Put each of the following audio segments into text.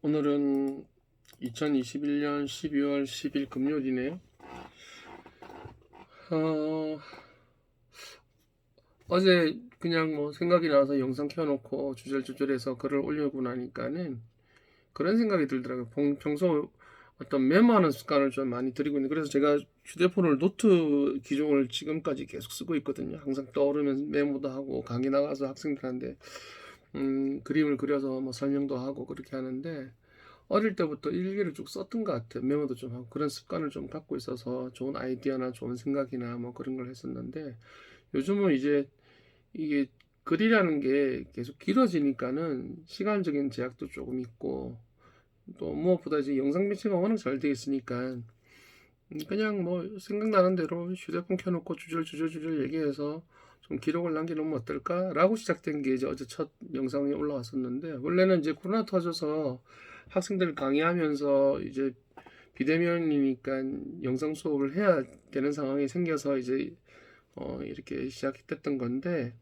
오늘은 2021년 12월 10일 금요일이네요. 어, 어제 그냥 뭐 생각이 나서 영상 켜놓고 주절주절해서 글을 올리고 나니까는 그런 생각이 들더라고요. 평소 어떤 메모하는 습관을 좀 많이 들이고 있는데, 그래서 제가 휴대폰을 노트 기종을 지금까지 계속 쓰고 있거든요. 항상 떠오르면 메모도 하고 강의 나가서 학생들한테 그림을 그려서 뭐 설명도 하고 그렇게 하는데, 어릴 때부터 일기를 쭉 썼던 것 같아요. 메모도 좀 하고 그런 습관을 좀 갖고 있어서 좋은 아이디어나 좋은 생각이나 뭐 그런 걸 했었는데, 요즘은 이제 이게 글이라는 게 계속 길어지니까는 시간적인 제약도 조금 있고, 또 무엇보다 이제 영상 매체가 워낙 잘 돼 있으니까 그냥 뭐 생각나는 대로 휴대폰 켜놓고 주절주절 얘기해서 좀 기록을 남겨놓으면 어떨까라고 시작된 게 이제 어제 첫 영상이 올라왔었는데, 원래는 이제 코로나 터져서 학생들 강의하면서 이제 비대면이니까 영상 수업을 해야 되는 상황이 생겨서 이제 이렇게 시작했던 건데,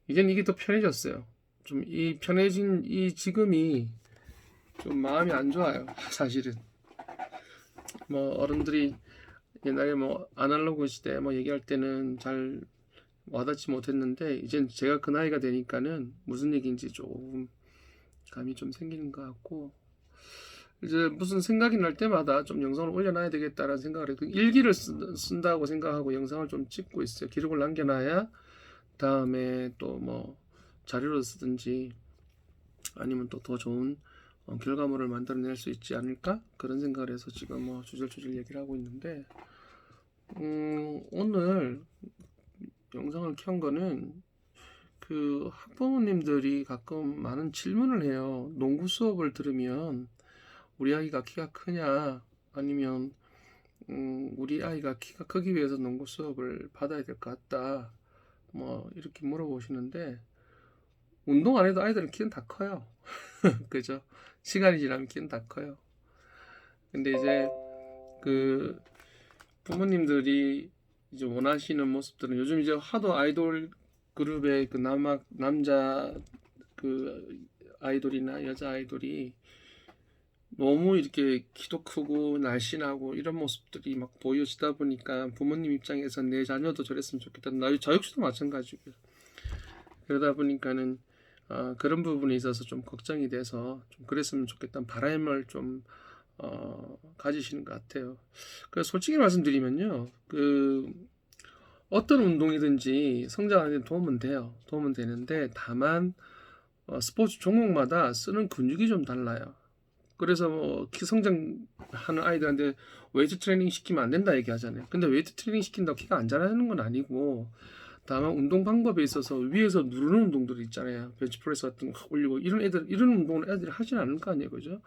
이젠 이게 더 편해졌어요. 좀 이 편해진 이 지금이 좀 마음이 안 좋아요. 사실은 뭐 어른들이 옛날에 뭐 아날로그 시대 뭐 얘기할 때는 잘 와닿지 못했는데, 이젠 제가 그 나이가 되니까는 무슨 얘기인지 조금 감이 좀 생기는 것 같고, 이제 무슨 생각이 날 때마다 좀 영상을 올려놔야 되겠다라는 생각을 해요. 일기를 쓴다고 생각하고 영상을 좀 찍고 있어요. 기록을 남겨놔야 다음에 또 뭐 자료로 쓰든지 아니면 또 더 좋은 결과물을 만들어낼 수 있지 않을까, 그런 생각을 해서 지금 뭐 주절주절 얘기를 하고 있는데, 오늘 영상을 켠 거는 그 학부모님들이 가끔 많은 질문을 해요. 농구 수업을 들으면 우리 아이가 키가 크냐, 아니면 우리 아이가 키가 크기 위해서 농구 수업을 받아야 될 것 같다, 뭐 이렇게 물어보시는데, 운동 안 해도 아이들은 키는 다 커요. 그죠? 시간이 지나면 키는 다 커요. 근데 이제 그 부모님들이 이제 원하시는 모습들은, 요즘 이제 하도 아이돌 그룹의 그 남자 그 아이돌이나 여자 아이돌이 너무 이렇게 키도 크고 날씬하고 이런 모습들이 막 보여지다 보니까, 부모님 입장에서 내 자녀도 저랬으면 좋겠다. 저 역시도 마찬가지고요. 그러다 보니까는 그런 부분에 있어서 좀 걱정이 돼서 좀 그랬으면 좋겠다는 바람을 좀 가지시는 것 같아요. 그래서 솔직히 말씀드리면요, 그 어떤 운동이든지 성장하는 데 도움은 돼요. 도움은 되는데, 다만 스포츠 종목마다 쓰는 근육이 좀 달라요. 그래서 뭐 키 성장하는 아이들한테 웨이트 트레이닝 시키면 안 된다 얘기하잖아요. 근데 웨이트 트레이닝 시킨다고 키가 안 자라는 건 아니고, 다만 운동 방법에 있어서 위에서 누르는 운동들이 있잖아요. 벤치프레스 같은 거 올리고 이런 운동을 애들이 하진 않을 거 아니에요, 그죠?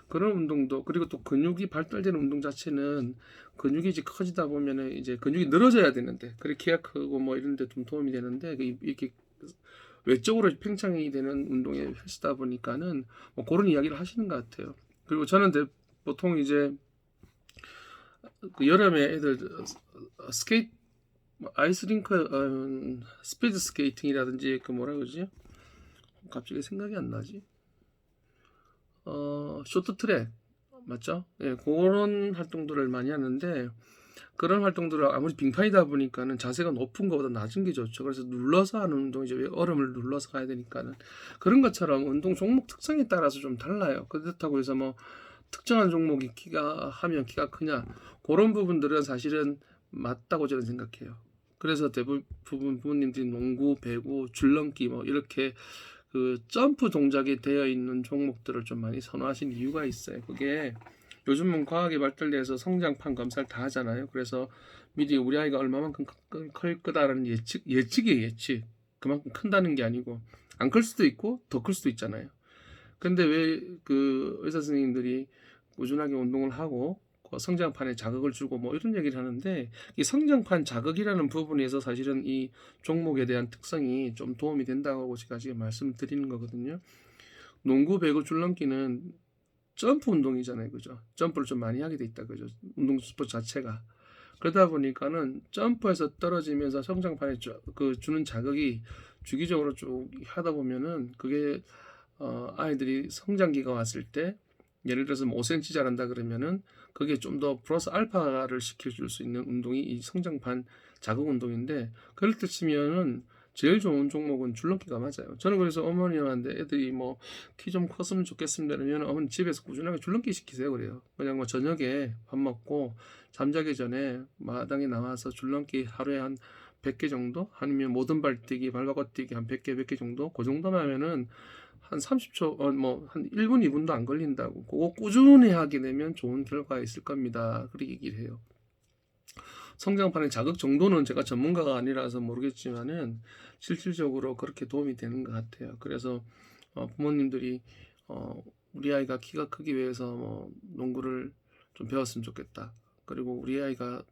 그런 운동도, 그리고 또 근육이 발달되는 운동 자체는 근육이 이제 커지다 보면은 이제 근육이 늘어져야 되는데, 그래 키가 크고 뭐 이런 데 좀 도움이 되는데, 이렇게 외적으로 팽창이 되는 운동에 하시다 보니까는 뭐 그런 이야기를 하시는 것 같아요. 그리고 저는 보통 이제 그 여름에 애들 스케이트, 아이스링크, 스피드 스케이팅이라든지 그 뭐라 그러지? 갑자기 생각이 안 나지? 쇼트트랙 맞죠? 예, 그런 활동들을 많이 하는데, 그런 활동들을 아무리 빙판이다 보니까는 자세가 높은 것보다 낮은 게 좋죠. 그래서 눌러서 하는 운동이죠. 왜 얼음을 눌러서 가야 되니까는. 그런 것처럼 운동 종목 특성에 따라서 좀 달라요. 그렇다고 해서 뭐 특정한 종목이 하면 키가 크냐, 그런 부분들은 사실은 맞다고 저는 생각해요. 그래서 대부분 부모님들이 농구, 배구, 줄넘기 뭐 이렇게 그 점프 동작이 되어 있는 종목들을 좀 많이 선호하신 이유가 있어요. 그게 요즘은 과학이 발달돼서 성장판 검사를 다 하잖아요. 그래서 미리 우리 아이가 얼마만큼 클 거다라는 예측이에요, 예측. 그만큼 큰다는 게 아니고, 안 클 수도 있고 더 클 수도 있잖아요. 근데 왜 그 의사 선생님들이 꾸준하게 운동을 하고 그 성장판에 자극을 주고 뭐 이런 얘기를 하는데, 이 성장판 자극이라는 부분에서 사실은 이 종목에 대한 특성이 좀 도움이 된다고 제가 지금 말씀드리는 거거든요. 농구, 배구, 줄넘기는 점프 운동이잖아요, 그죠? 점프를 좀 많이 하게 돼 있다, 그죠? 운동 스포츠 자체가. 그러다 보니까는 점프에서 떨어지면서 성장판에 주는 자극이 주기적으로 쭉 하다 보면은 그게 아이들이 성장기가 왔을 때 예를 들어서 5cm 자란다 그러면은 그게 좀 더 플러스 알파를 시켜줄 수 있는 운동이 이 성장판 자극 운동인데, 그럴 때 치면은 제일 좋은 종목은 줄넘기가 맞아요. 저는 그래서 어머님한테 애들이 뭐 키 좀 컸으면 좋겠습니다 그러면 어머니 집에서 꾸준하게 줄넘기 시키세요 그래요. 그냥 뭐 저녁에 밥 먹고 잠자기 전에 마당에 나와서 줄넘기 하루에 한 100개 정도, 아니면 모든 발뛰기 발바닥 뛰기 한 100개 정도, 그 정도만 하면은 한 30초 뭐 한 1분 2분도 안 걸린다고. 그거 꾸준히 하게 되면 좋은 결과가 있을 겁니다 그렇게 얘기를 해요. 성장판의 자극 정도는 제가 전문가가 아니라서 모르겠지만은 실질적으로 그렇게 도움이 되는 것 같아요. 그래서 부모님들이 우리 아이가 키가 크기 위해서 뭐 농구를 좀 배웠으면 좋겠다, 그리고 우리 아이가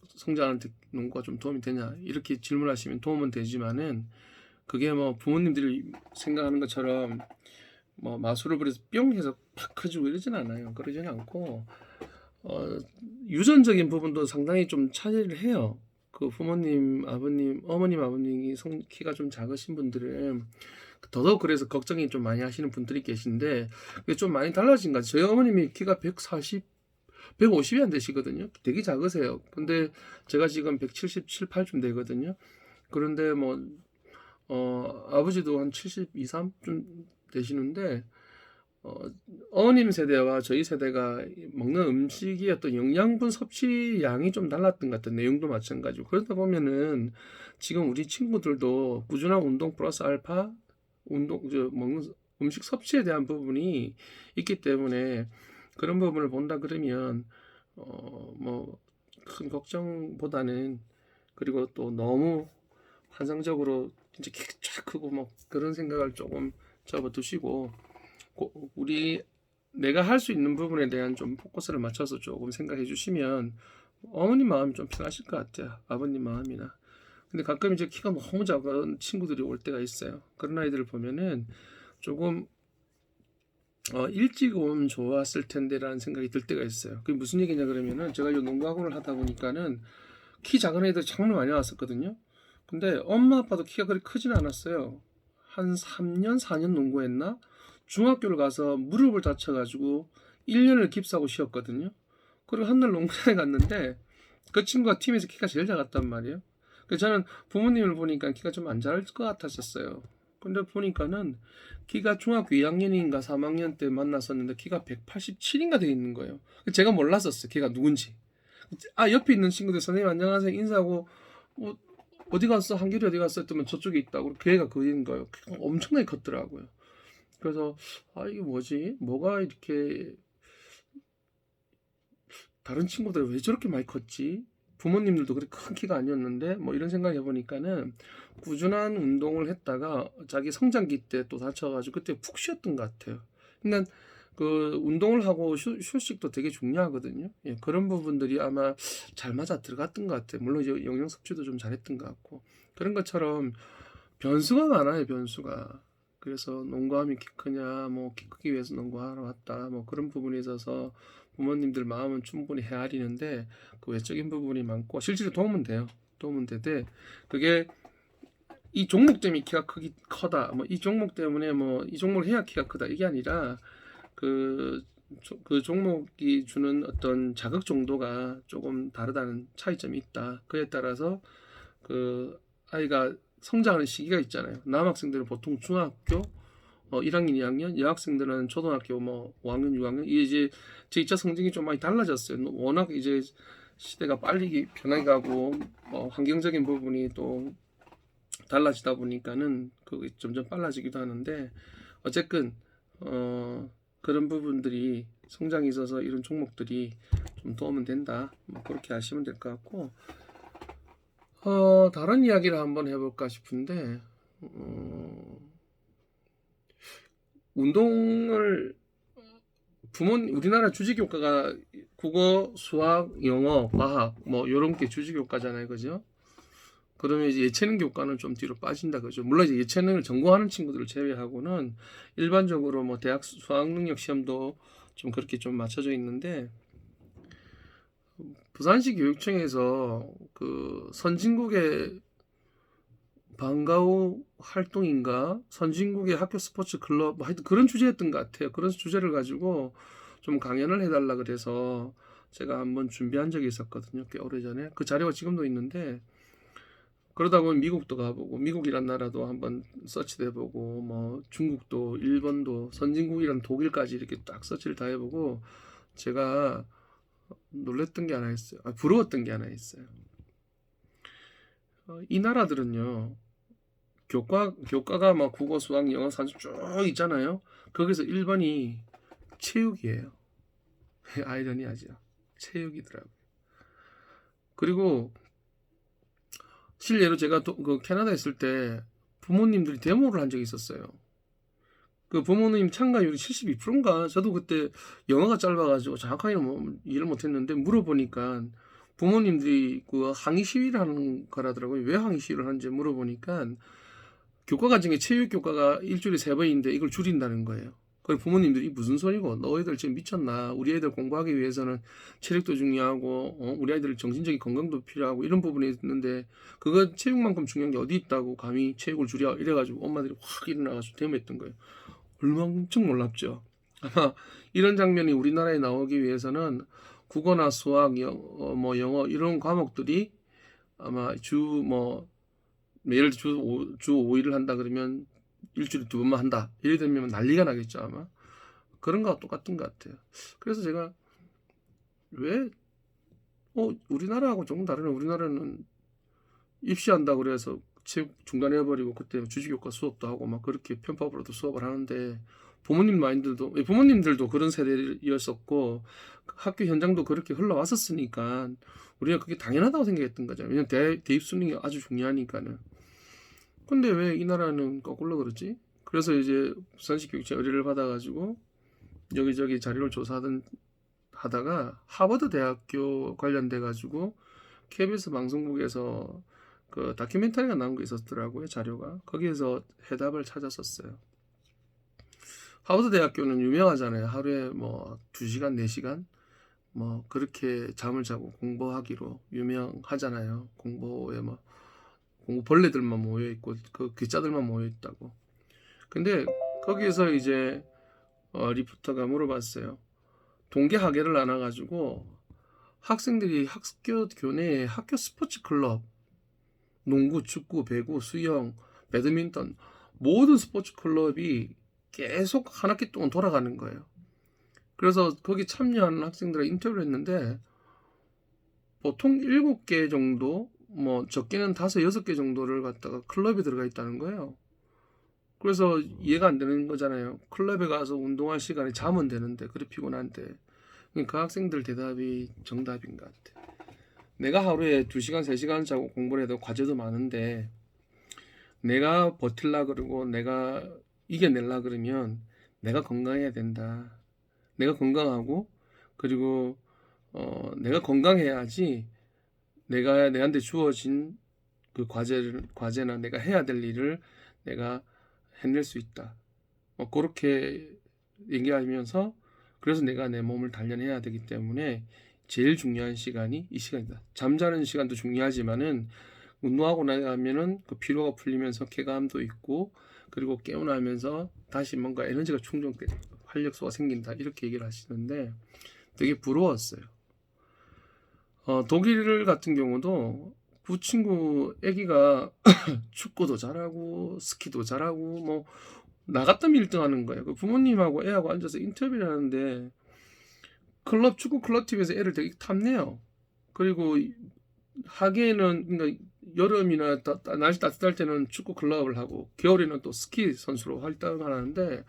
성장하는데 농구가 좀 도움이 되냐, 이렇게 질문하시면 도움은 되지만은 그게 뭐 부모님들이 생각하는 것처럼 뭐 마술을 부려서 뿅 해서 팍 커지고 이러진 않아요. 그러진 않고 유전적인 부분도 상당히 좀 차이를 해요. 그 부모님, 아버님, 어머님, 아버님이 키가 좀 작으신 분들은 더더욱 그래서 걱정이 좀 많이 하시는 분들이 계신데, 그게 좀 많이 달라진 것 같아요. 저희 어머님이 키가 140, 150이 안 되시거든요. 되게 작으세요. 근데 제가 지금 177, 8쯤 되거든요. 그런데 뭐 아버지도 한 72, 3쯤 되시는데 어머님 세대와 저희 세대가 먹는 음식이 어떤 영양분 섭취 양이 좀 달랐던 것 같아요. 내용도 마찬가지고. 그러다 보면은 지금 우리 친구들도 꾸준한 운동 플러스 알파 먹는 음식 섭취에 대한 부분이 있기 때문에 그런 부분을 본다 그러면 뭐 큰 걱정보다는, 그리고 또 너무 환상적으로 진짜 키 쫙 크고 뭐 그런 생각을 조금 접어두시고 우리 내가 할 수 있는 부분에 대한 좀 포커스를 맞춰서 조금 생각해 주시면 어머님 마음이 좀 편하실 것 같아요. 아버님 마음이나. 근데 가끔 이제 키가 너무 작은 친구들이 올 때가 있어요. 그런 아이들을 보면은 조금 일찍 오면 좋았을 텐데라는 생각이 들 때가 있어요. 그게 무슨 얘기냐 그러면은, 제가 이 농구학원을 하다 보니까는 키 작은 애들 정말 많이 왔었거든요. 근데 엄마 아빠도 키가 그리 크진 않았어요. 한 3년 4년 농구했나? 중학교를 가서 무릎을 다쳐가지고 1년을 깁스하고 쉬었거든요. 그리고 한 날 농구장에 갔는데 그 친구가 팀에서 키가 제일 작았단 말이에요. 그래서 저는 부모님을 보니까 키가 좀 안 자랄 것 같았었어요. 근데 보니까는 키가 중학교 2학년인가 3학년 때 만났었는데 키가 187인가 돼 있는 거예요. 제가 몰랐었어요. 걔가 누군지. 옆에 있는 친구들 선생님 안녕하세요 인사하고 어디 갔어? 한결이 어디 갔어? 했더니 저쪽에 있다고. 그 애가 그인 거예요. 엄청나게 컸더라고요. 그래서 이게 뭐지? 뭐가 이렇게 다른 친구들 왜 저렇게 많이 컸지? 부모님들도 그렇게 큰 키가 아니었는데 뭐 이런 생각 해보니까는 꾸준한 운동을 했다가 자기 성장기 때 또 다쳐가지고 그때 푹 쉬었던 것 같아요. 그러니까 그 운동을 하고 휴식도 되게 중요하거든요. 예, 그런 부분들이 아마 잘 맞아 들어갔던 것 같아요. 물론 이제 영양 섭취도 좀 잘했던 것 같고 그런 것처럼 변수가 많아요. 변수가. 그래서 농구하면 키 크냐, 뭐 키 크기 위해서 농구하러 왔다, 뭐 그런 부분에 있어서 부모님들 마음은 충분히 헤아리는데 그 외적인 부분이 많고 실제로 도움은 돼요. 도움은 되되 그게 이 종목 때문에 키가 크다, 뭐 이 종목 때문에 뭐 이 종목을 해야 키가 크다 이게 아니라 그, 그 종목이 주는 어떤 자극 정도가 조금 다르다는 차이점이 있다. 그에 따라서 그 아이가 성장하는 시기가 있잖아요. 남학생들은 보통 중학교 1학년, 2학년, 여학생들은 초등학교 뭐 5학년, 6학년. 이게 이제 제 2차 성적이 좀 많이 달라졌어요. 워낙 이제 시대가 빨리 변하게 가고 환경적인 부분이 또 달라지다 보니까는 그게 점점 빨라지기도 하는데, 어쨌든 그런 부분들이 성장에 있어서 이런 종목들이 좀 도움은 된다. 뭐 그렇게 아시면 될 것 같고, 다른 이야기를 한번 해볼까 싶은데, 운동을 우리나라 주직교과가 국어, 수학, 영어, 과학 뭐 이런 게 주직교과잖아요, 그죠? 그러면 이제 예체능 교과는 좀 뒤로 빠진다, 그죠? 물론 이제 예체능을 전공하는 친구들을 제외하고는 일반적으로 뭐 대학 수학 능력 시험도 좀 그렇게 좀 맞춰져 있는데, 부산시 교육청에서 그 선진국의 방과후 활동인가 선진국의 학교 스포츠 클럽 뭐 하여튼 그런 주제였던 것 같아요. 그런 주제를 가지고 좀 강연을 해달라 그래서 제가 한번 준비한 적이 있었거든요. 꽤 오래전에. 그 자료가 지금도 있는데 그러다 보면 미국도 가보고 미국이란 나라도 한번 서치도 해보고 뭐 중국도 일본도 선진국이란 독일까지 이렇게 딱 서치를 다 해보고 제가 놀랬던 게 하나 있어요. 부러웠던 게 하나 있어요. 이 나라들은요. 교과가 막 국어, 수학, 영어, 산수 쭉 있잖아요. 거기서 1번이 체육이에요. 아이러니하죠. 체육이더라고요. 그리고 실례로 제가 그 캐나다에 있을 때 부모님들이 데모를 한 적이 있었어요. 그 부모님 참가율이 72%인가? 저도 그때 영어가 짧아가지고 정확하게 이해를 못했는데 물어보니까 부모님들이 그 항의 시위를 하는 거라더라고요. 왜 항의 시위를 하는지 물어보니까 교과가 중에 체육 교과가 일주일에 3번인데 이걸 줄인다는 거예요. 그리고 부모님들이 무슨 소리고 너희들 지금 미쳤나? 우리 애들 공부하기 위해서는 체력도 중요하고 우리 아이들 정신적인 건강도 필요하고 이런 부분이 있는데 그거 체육만큼 중요한 게 어디 있다고 감히 체육을 줄여 이래가지고 엄마들이 확 일어나가지고 데모했던 거예요. 얼마나 엄청 놀랍죠. 아마 이런 장면이 우리나라에 나오기 위해서는 국어나 수학, 영어 이런 과목들이 아마 예를 들어 주 5일을 한다 그러면 일주일에 2번만 한다. 예를 들면 난리가 나겠죠 아마. 그런 거와 똑같은 것 같아요. 그래서 제가 왜 우리나라하고 조금 다르네. 우리나라는 입시한다고 그래서 체육 중단해버리고 그때 주식교과 수업도 하고 막 그렇게 편법으로도 수업을 하는데 부모님들도 그런 세대였었고 학교 현장도 그렇게 흘러왔었으니까 우리가 그게 당연하다고 생각했던 거죠. 왜냐면 대입 수능이 아주 중요하니까는. 근데 왜 이 나라는 거꾸로 그러지? 그래서 이제 부산시교육청 의뢰를 받아가지고 여기저기 자료를 하다가 하버드 대학교 관련돼 가지고 KBS 방송국에서 그 다큐멘터리가 나온 게 있었더라고요. 자료가. 거기에서 해답을 찾았었어요. 하버드 대학교는 유명하잖아요. 하루에 뭐 2시간, 4시간 뭐 그렇게 잠을 자고 공부하기로 유명하잖아요. 공부에 뭐 공부 벌레들만 모여 있고 그 괴짜들만 모여 있다고. 근데 거기에서 이제 리포터가 물어봤어요. 동계 학예를 나눠가지고 학생들이 학교 교내에 학교 스포츠 클럽, 농구, 축구, 배구, 수영, 배드민턴 모든 스포츠 클럽이 계속 한 학기 동안 돌아가는 거예요. 그래서 거기 참여하는 학생들과 인터뷰를 했는데 보통 7개 정도, 뭐 적게는 5, 6개 정도를 갖다가 클럽에 들어가 있다는 거예요. 그래서 이해가 안 되는 거잖아요. 클럽에 가서 운동할 시간에 자면 되는데 그래 피곤한데. 그 학생들 대답이 정답인 것 같아. 내가 하루에 2시간, 3시간 자고 공부를 해도 과제도 많은데 내가 버틸라 그러고 내가 이겨낼라 그러면 내가 건강해야 된다. 내가 건강하고 그리고 내가 건강해야지 내한테 주어진 그 과제나 내가 해야 될 일을 내가 해낼 수 있다. 그렇게 얘기하면서 그래서 내가 내 몸을 단련해야 되기 때문에 제일 중요한 시간이 이 시간이다. 잠자는 시간도 중요하지만은 운동하고 나면은 그 피로가 풀리면서 쾌감도 있고 그리고 깨어나면서 다시 뭔가 에너지가 충전돼 활력소가 생긴다 이렇게 얘기를 하시는데 되게 부러웠어요. 독일 같은 경우도 그 친구 애기가 축구도 잘하고 스키도 잘하고 뭐 나갔다면 1등 하는 거예요. 그 부모님하고 애하고 앉아서 인터뷰를 하는데 축구 클럽팀에서 애를 되게 탐내요. 그리고 하계에는 그러니까 여름이나 날씨 따뜻할 때는 축구 클럽을 하고 겨울에는 또 스키 선수로 활동을 하는데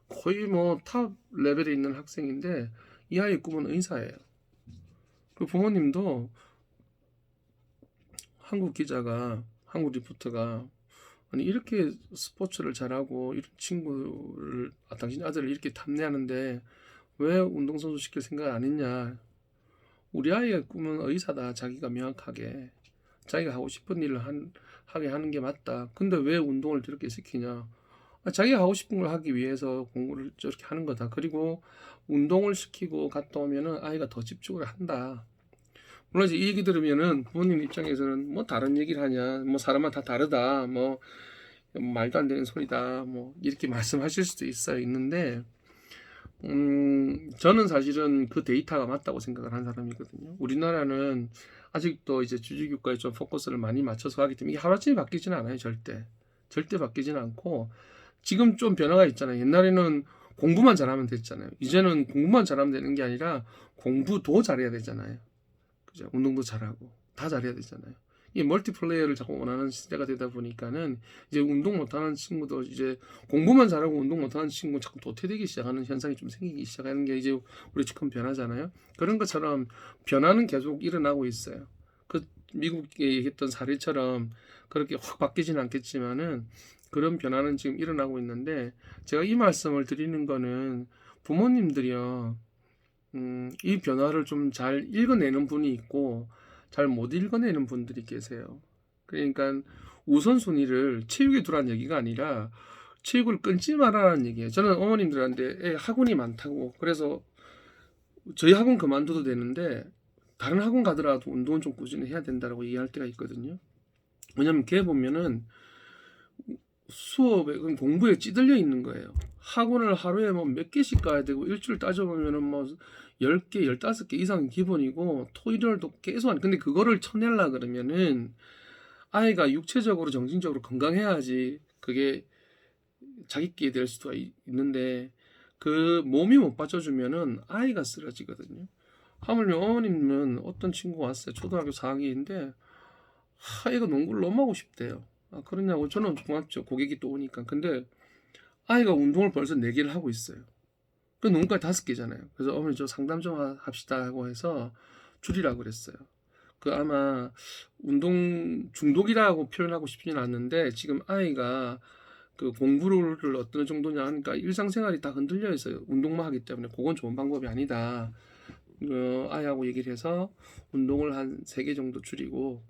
거의 뭐 탑 레벨에 있는 학생인데 이 아이의 꿈은 의사예요. 그 부모님도 한국 리포터가 아니 이렇게 스포츠를 잘하고 이런 친구를 당신 아들을 이렇게 탐내하는데 왜 운동선수 시킬 생각 안 했냐. 우리 아이의 꿈은 의사다. 자기가 명확하게 자기가 하고 싶은 일을 하게 하는 게 맞다. 근데 왜 운동을 저렇게 시키냐. 자기가 하고 싶은 걸 하기 위해서 공부를 저렇게 하는 거다. 그리고 운동을 시키고 갔다 오면은 아이가 더 집중을 한다. 물론 이제 이 얘기 들으면은 부모님 입장에서는 뭐 다른 얘기를 하냐, 뭐 사람마다 다 다르다, 뭐 말도 안 되는 소리다, 뭐 이렇게 말씀하실 수도 있는데, 저는 사실은 그 데이터가 맞다고 생각을 한 사람이거든요. 우리나라는 아직도 이제 주주교과에 좀 포커스를 많이 맞춰서 하기 때문에 이게 하루아침에 바뀌지는 않아요, 절대 바뀌지는 않고. 지금 좀 변화가 있잖아요. 옛날에는 공부만 잘하면 됐잖아요. 이제는 공부만 잘하면 되는 게 아니라 공부도 잘해야 되잖아요. 그죠? 운동도 잘하고 다 잘해야 되잖아요. 이 멀티플레이어를 자꾸 원하는 시대가 되다 보니까는 이제 운동 못하는 친구도 이제 공부만 잘하고 운동 못하는 친구 자꾸 도태되기 시작하는 현상이 좀 생기기 시작하는 게 이제 우리 큰 변화잖아요. 그런 것처럼 변화는 계속 일어나고 있어요. 그 미국에 얘기했던 사례처럼 그렇게 확 바뀌지는 않겠지만은 그런 변화는 지금 일어나고 있는데, 제가 이 말씀을 드리는 거는 부모님들이요, 이 변화를 좀 잘 읽어내는 분이 있고 잘 못 읽어내는 분들이 계세요. 그러니까 우선순위를 체육에 두라는 얘기가 아니라 체육을 끊지 말라는 얘기예요. 저는 어머님들한테 학원이 많다고, 그래서 저희 학원 그만둬도 되는데 다른 학원 가더라도 운동은 좀 꾸준히 해야 된다고 얘기할 때가 있거든요. 왜냐면 걔 보면은 수업에 공부에 찌들려 있는 거예요. 학원을 하루에 뭐 몇 개씩 가야 되고 일주일 따져보면은 뭐 10개, 15개 이상 기본이고 토일월도 계속 하는. 근데 그거를 쳐내려 그러면은 아이가 육체적으로 정신적으로 건강해야지 그게 자기끼리 될 수가 있는데, 그 몸이 못 받쳐주면은 아이가 쓰러지거든요. 하물며 어머님은 어떤 친구가 왔어요. 초등학교 4학년인데 아이가 농구를 너무 하고 싶대요. 아, 그러냐고. 저는 고맙죠. 고객이 또 오니까. 근데 아이가 운동을 벌써 4개를 하고 있어요. 그 농구까지 5개잖아요. 그래서 어머니 저 상담 좀 합시다 하고 해서 줄이라고 그랬어요. 그 아마 운동 중독이라고 표현하고 싶지는 않는데, 지금 아이가 그 공부를 어떤 정도냐 하니까 일상생활이 다 흔들려 있어요. 운동만 하기 때문에. 그건 좋은 방법이 아니다. 아이하고 얘기를 해서 운동을 한 3개 정도 줄이고,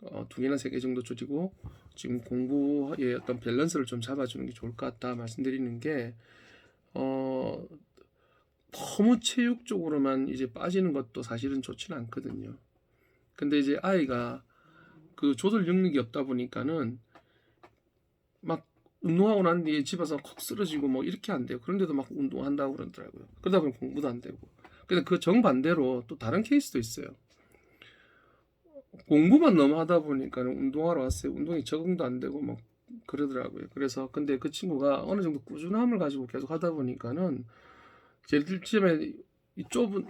2개나 3개 정도 줄이고 지금 공부의 어떤 밸런스를 좀 잡아주는 게 좋을 것 같다 말씀드리는 게, 너무 체육 쪽으로만 이제 빠지는 것도 사실은 좋지는 않거든요. 근데 이제 아이가 그 조절 능력이 없다 보니까는 막 운동하고 난 뒤에 집에서 콕 쓰러지고 뭐 이렇게 안 돼요. 그런데도 막 운동한다고 그러더라고요. 그러다 보면 공부도 안 되고. 근데 그 정반대로 또 다른 케이스도 있어요. 공부만 너무 하다 보니까는 운동하러 왔어요. 운동이 적응도 안 되고 막 그러더라고요. 그래서 근데 그 친구가 어느 정도 꾸준함을 가지고 계속 하다 보니까는 제일 처음에 이 좁은,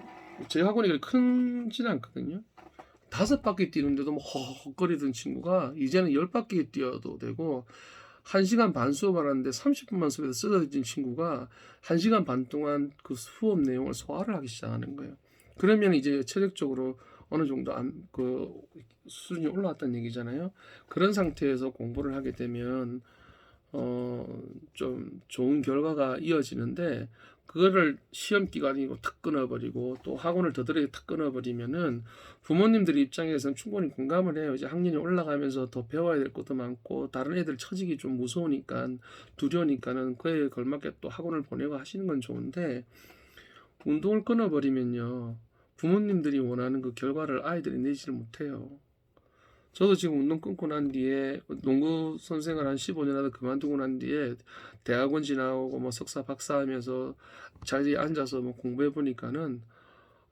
제 학원이 그렇게 크지는 않거든요. 5바퀴 뛰는데도 뭐 허헉거리던 친구가 이제는 10바퀴 뛰어도 되고, 1시간 반 수업을 하는데 30분만 수업에서 쓰러진 친구가 1시간 반 동안 그 수업 내용을 소화를 하기 시작하는 거예요. 그러면 이제 체력적으로 어느 정도 그 수준이 올라왔다는 얘기잖아요. 그런 상태에서 공부를 하게 되면 좀 좋은 결과가 이어지는데, 그거를 시험 기간이고 탁 끊어버리고 또 학원을 더더욱이 탁 끊어버리면은 부모님들 입장에서는 충분히 공감을 해요. 이제 학년이 올라가면서 더 배워야 될 것도 많고 다른 애들 처지기 좀 무서우니까, 두려우니까는 그에 걸맞게 또 학원을 보내고 하시는 건 좋은데, 운동을 끊어버리면요, 부모님들이 원하는 그 결과를 아이들이 내지를 못해요. 저도 지금 운동 끊고 난 뒤에 농구 선생을 한 15년 하다 그만두고 난 뒤에 대학원 지나오고 뭐 석사 박사 하면서 자리에 앉아서 뭐 공부해 보니까는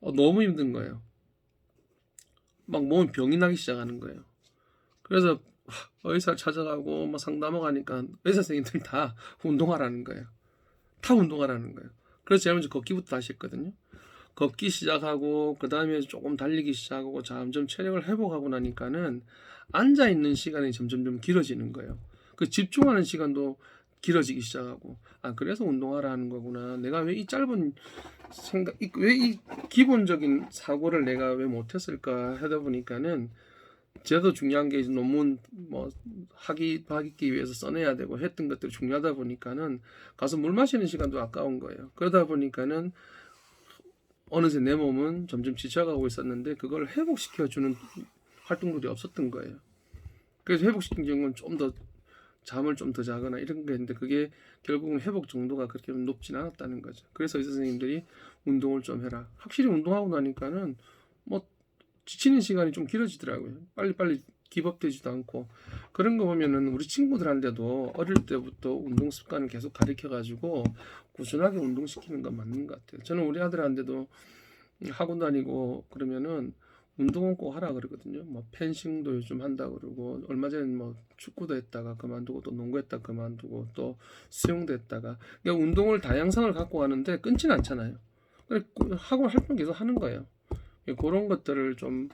너무 힘든 거예요. 막 몸이 병이 나기 시작하는 거예요. 그래서 의사 찾아가고 뭐 상담하고 하니까 의사 선생님들 다 운동하라는 거예요. 다 운동하라는 거예요. 그래서 제가 먼저 걷기부터 다시 했거든요. 걷기 시작하고 그 다음에 조금 달리기 시작하고 점점 체력을 회복하고 나니까는 앉아 있는 시간이 점점 길어지는 거예요. 그 집중하는 시간도 길어지기 시작하고, 아, 그래서 운동하라 하는 거구나. 내가 왜 이 짧은 생각, 왜 이 기본적인 사고를 내가 왜 못했을까 하다 보니까는, 제도 중요한 게 논문 뭐 하기 위해서 써내야 되고 했던 것들이 중요하다 보니까는 가서 물 마시는 시간도 아까운 거예요. 그러다 보니까는 어느새 내 몸은 점점 지쳐가고 있었는데 그걸 회복시켜주는 활동들이 없었던 거예요. 그래서 회복시키는 건 좀 더 잠을 좀 더 자거나 이런 게 있는데, 그게 결국은 회복 정도가 그렇게 높진 않았다는 거죠. 그래서 의사 선생님들이 운동을 좀 해라. 확실히 운동하고 나니까는 뭐 지치는 시간이 좀 길어지더라고요. 빨리빨리 기법되지도 않고. 그런 거 보면은 우리 친구들한테도 어릴 때부터 운동 습관을 계속 가르쳐 가지고 꾸준하게 운동시키는 건 맞는 것 같아요. 저는 우리 아들한테도 학원 다니고 그러면은 운동은 꼭 하라 그러거든요. 뭐 펜싱도 요즘 한다 그러고, 얼마 전에 뭐 축구도 했다가 그만두고, 또 농구했다 그만두고, 또 수영도 했다가. 그러니까 운동을 다양성을 갖고 가는데 끊지는 않잖아요. 그래, 학원 활동 계속 하는 거예요. 그런 것들을 좀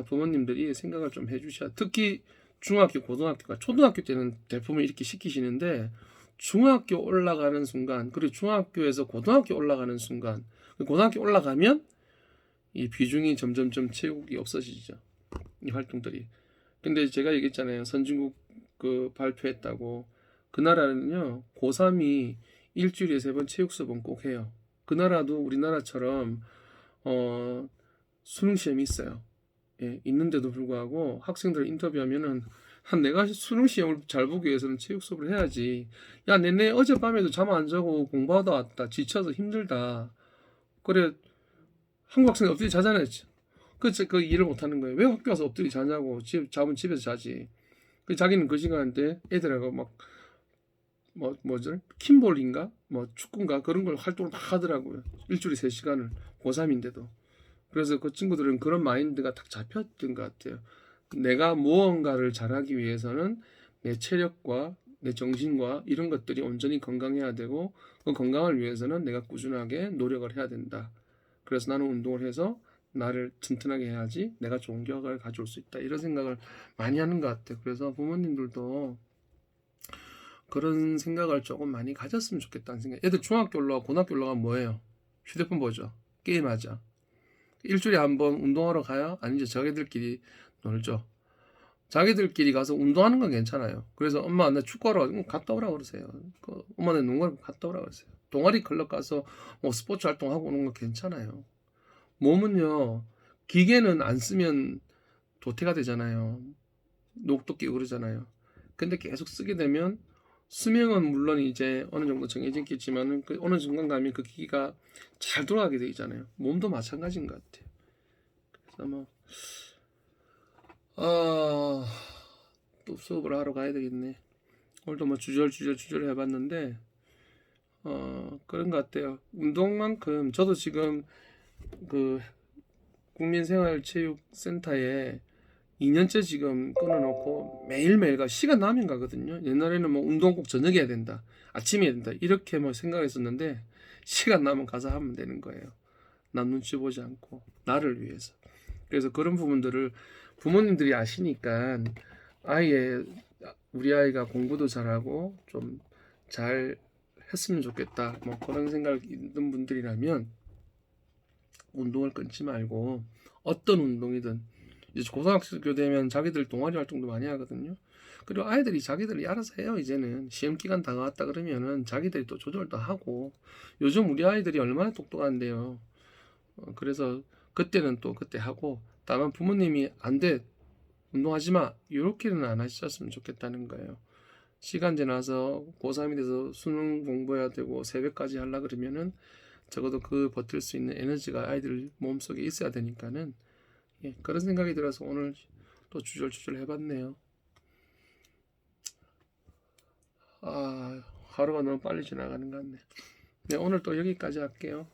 부모님들이 생각을 좀 해주셔야. 특히 중학교, 고등학교가, 초등학교 때는 대부분 이렇게 시키시는데 중학교 올라가는 순간, 그리고 중학교에서 고등학교 올라가는 순간, 고등학교 올라가면 이 비중이 점점점 체육이 없어지죠. 이 활동들이. 근데 제가 얘기했잖아요. 선진국 그 발표했다고. 그 나라는요, 고3이 일주일에 3번 체육 수업은 꼭 해요. 그 나라도 우리나라처럼 수능 시험이 있어요. 예, 있는데도 불구하고 학생들 인터뷰하면은 내가 수능 시험을 잘 보기 위해서는 체육 수업을 해야지. 야, 내내 어젯밤에도 잠 안 자고 공부하다 왔다. 지쳐서 힘들다. 그래, 한국 학생이 엎드려 자잖아요. 그 일을 못 하는 거예요. 왜 학교 가서 엎드려 자냐고. 잠은 집에서 자지. 자기는 그 시간대 애들하고 막 뭐죠? 킴볼인가? 뭐 축구인가? 그런 걸 활동을 막 하더라고요. 일주일에 3시간을. 고3인데도. 그래서 그 친구들은 그런 마인드가 딱 잡혔던 것 같아요. 내가 무언가를 잘하기 위해서는 내 체력과 내 정신과 이런 것들이 온전히 건강해야 되고, 그 건강을 위해서는 내가 꾸준하게 노력을 해야 된다. 그래서 나는 운동을 해서 나를 튼튼하게 해야지 내가 좋은 결과를 가져올 수 있다. 이런 생각을 많이 하는 것 같아요. 그래서 부모님들도 그런 생각을 조금 많이 가졌으면 좋겠다는 생각. 애들 중학교 올라가고 고등학교 올라가면 뭐예요? 휴대폰 보죠. 게임하죠. 일주일에 한 번 운동하러 가요? 아니죠. 자기들끼리 놀죠. 자기들끼리 가서 운동하는 건 괜찮아요. 그래서 엄마 나 축구하러 갔다 오라 그러세요. 엄마는 농구하러 갔다 오라 그러세요. 동아리 클럽 가서 뭐 스포츠 활동하고 오는 건 괜찮아요. 몸은요, 기계는 안 쓰면 도태가 되잖아요. 녹도 끼고 그러잖아요. 근데 계속 쓰게 되면 수명은 물론 이제 어느 정도 정해졌겠지만 그 어느 순간 가면 그 기기가 잘 돌아가게 되잖아요. 몸도 마찬가지인 것 같아요. 그래서 뭐 또 수업을 하러 가야 되겠네. 오늘도 뭐 주절 해봤는데 그런 것 같아요. 운동만큼 저도 지금 그 국민생활체육센터에 2년째 지금 끊어놓고 매일매일 시간 나면 가거든요. 옛날에는 뭐 운동 꼭 저녁에 해야 된다, 아침에 해야 된다, 이렇게 뭐 생각했었는데 시간 나면 가서 하면 되는 거예요. 남 눈치 보지 않고 나를 위해서. 그래서 그런 부분들을 부모님들이 아시니까 아예 우리 아이가 공부도 잘하고 좀 잘 했으면 좋겠다, 뭐 그런 생각 있는 분들이라면 운동을 끊지 말고 어떤 운동이든, 이제 고등학교 되면 자기들 동아리 활동도 많이 하거든요. 그리고 아이들이 자기들이 알아서 해요. 이제는 시험 기간 다가왔다 그러면은 자기들이 또 조절도 하고. 요즘 우리 아이들이 얼마나 똑똑한데요. 그래서 그때는 또 그때 하고, 다만 부모님이 안 돼, 운동하지 마, 이렇게는 안 하셨으면 좋겠다는 거예요. 시간 지나서 고3이 돼서 수능 공부해야 되고 새벽까지 하려 그러면은 적어도 그 버틸 수 있는 에너지가 아이들 몸속에 있어야 되니까는, 예, 그런 생각이 들어서 오늘 또 주절주절 해봤네요. 하루가 너무 빨리 지나가는 것 같네. 네, 오늘 또 여기까지 할게요.